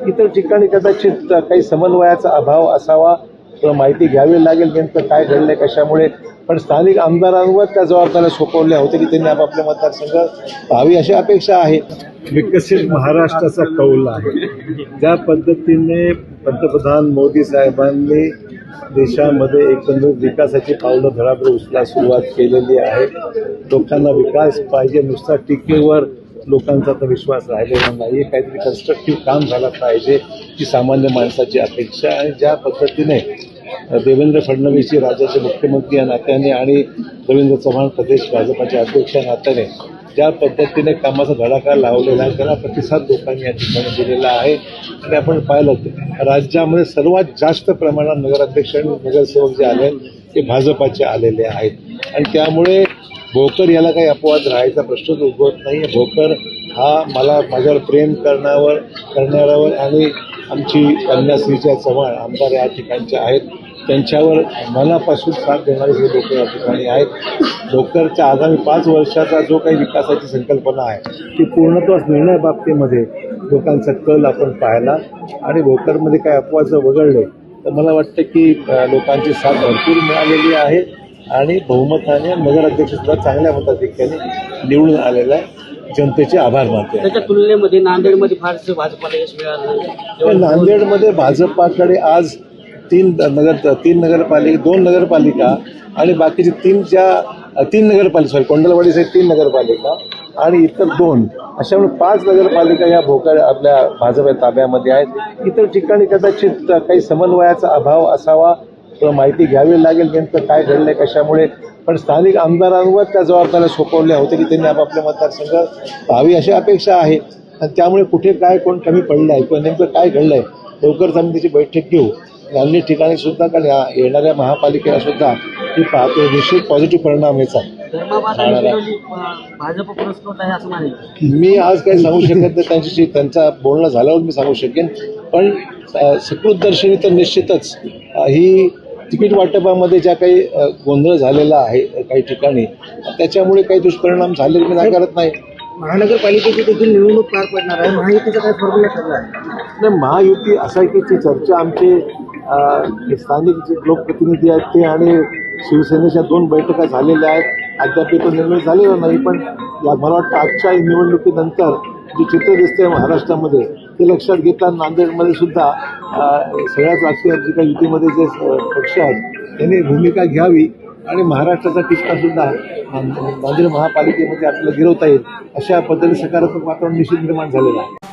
इतर ठिकाणी कदाचित काही समन्वयाचा अभाव असावा किंवा माहिती घ्यावी लागेल नेमकं काय घडलंय कशामुळे. पण स्थानिक आमदारांवर त्या जबाबदाऱ्या सोपवल्या होत्या की त्यांनी आपापले मतदारसंघ पाहावी अशी अपेक्षा आहे. विकसित महाराष्ट्राचा कौल आहे. ज्या पद्धतीने पंतप्रधान मोदी साहेबांनी देशामध्ये एकंदर विकासाची पावलं धडाधड उचलायला सुरुवात केलेली आहे. लोकांना विकास पाहिजे, नुसता टीकेवर लोकांचा आता विश्वास राहिलेला नाही. काहीतरी कन्स्ट्रक्टिव्ह काम झालं पाहिजे ही सामान्य माणसाची अपेक्षा. आणि ज्या पद्धतीने देवेंद्र फडणवीस राज्याचे मुख्यमंत्री या नात्याने आणि रवींद्र चव्हाण प्रदेश भाजपाचे अध्यक्ष या नात्याने ज्या पद्धतीने कामाचा धडाका लावलेला आहे त्याला प्रतिसाद लोकांनी या ठिकाणी दिलेला आहे. आणि आपण पाहिलं राज्यामध्ये सर्वात जास्त प्रमाणात नगराध्यक्ष आणि नगरसेवक जे आले ते भाजपाचे आलेले आहेत. आणि त्यामुळे भोकर याला काही अपवाद राहायचा प्रश्नच उद्भवत नाही. भोकर हा मला माझ्यावर प्रेम करणाऱ्यावर आणि आमची कन्याश्रीच्या चव्हाण आमदार या ठिकाणच्या आहेत त्यांच्यावर मनापासून साथ देणारे हे लोक या ठिकाणी आहेत. भोकरच्या आगामी 5 वर्षाचा जो काही विकासाची संकल्पना आहे ती पूर्णत्वास निर्णय बाबतीमध्ये लोकांचा कल आपण पाहिला. आणि भोकरमध्ये काय अपवाद जर वगळले तर मला वाटतं की लोकांची साथ भरपूर मिळालेली आहे आणि बहुमताने नगराध्यक्ष सुद्धा चांगल्या मताधिक्याने निवडून आलेला आहे. जनतेचे आभार मानते. त्याच्या तुलनेमध्ये नांदेडमध्ये फारसं भाजपाला यश मिळालं. नांदेडमध्ये भाजपाकडे आज 2 नगरपालिका आणि बाकीचे 3 नगरपालिका कोंडलवाडीचे 3 नगरपालिका आणि इतर 2 अशामुळे 5 नगरपालिका या भोकर आपल्या भाजप ताब्यामध्ये आहेत. इतर ठिकाणी कदाचित काही समन्वयाचा अभाव असावा किंवा माहिती घ्यावी लागेल नेमकं काय घडलंय कशामुळे. पण स्थानिक आमदारांवर त्या जबाबदाऱ्या सोपवल्या होत्या की त्यांनी आपापले मतदारसंघ पाहावी अशी अपेक्षा आहे. आणि त्यामुळे कुठे काय कोण कमी पडलं आहे किंवा नेमकं काय घडलंय लवकरच आम्ही त्याची बैठक घेऊ. अन्य ठिकाणी सुद्धा कारण येणाऱ्या महापालिकेला सुद्धा ही पाहतो निश्चित पॉझिटिव्ह परिणाम याचा. भाजप पुरस्कृत आहे असं मानेल मी आज काही सांगू शकत नाही. त्यांच्याशी त्यांचा बोलणं झाल्यावर मी सांगू शकेन. पण सकृतदर्शनी तर निश्चितच ही तिकीट वाटपामध्ये ज्या काही गोंधळ झालेला आहे काही ठिकाणी त्याच्यामुळे काही दुष्परिणाम झाले मी नाकारत नाही. महानगरपालिकेची देखील निवडणूक पार पडणार आहे. महायुतीचा काय फॉर्म्युला ठरला आहे? नाही, महायुती असायची चर्चा आमचे स्थानिक जे लोकप्रतिनिधी आहेत ते आणि शिवसेनेच्या 2 बैठका झालेल्या आहेत. अद्याप तो निर्णय झालेला नाही. पण मला वाटतं आजच्या निवडणुकीनंतर जे चित्र दिसतंय महाराष्ट्रामध्ये ते लक्षात घेता नांदेडमध्ये सुद्धा सगळ्याच राजकीय जी काही युतीमध्ये जे पक्ष आहेत त्यांनी भूमिका घ्यावी आणि महाराष्ट्राचा किस्सा सुद्धा नांदेड महापालिकेमध्ये आपल्याला गिरवता येईल अशा पद्धतीने सकारात्मक वातावरण निश्चित निर्माण झालेलं आहे.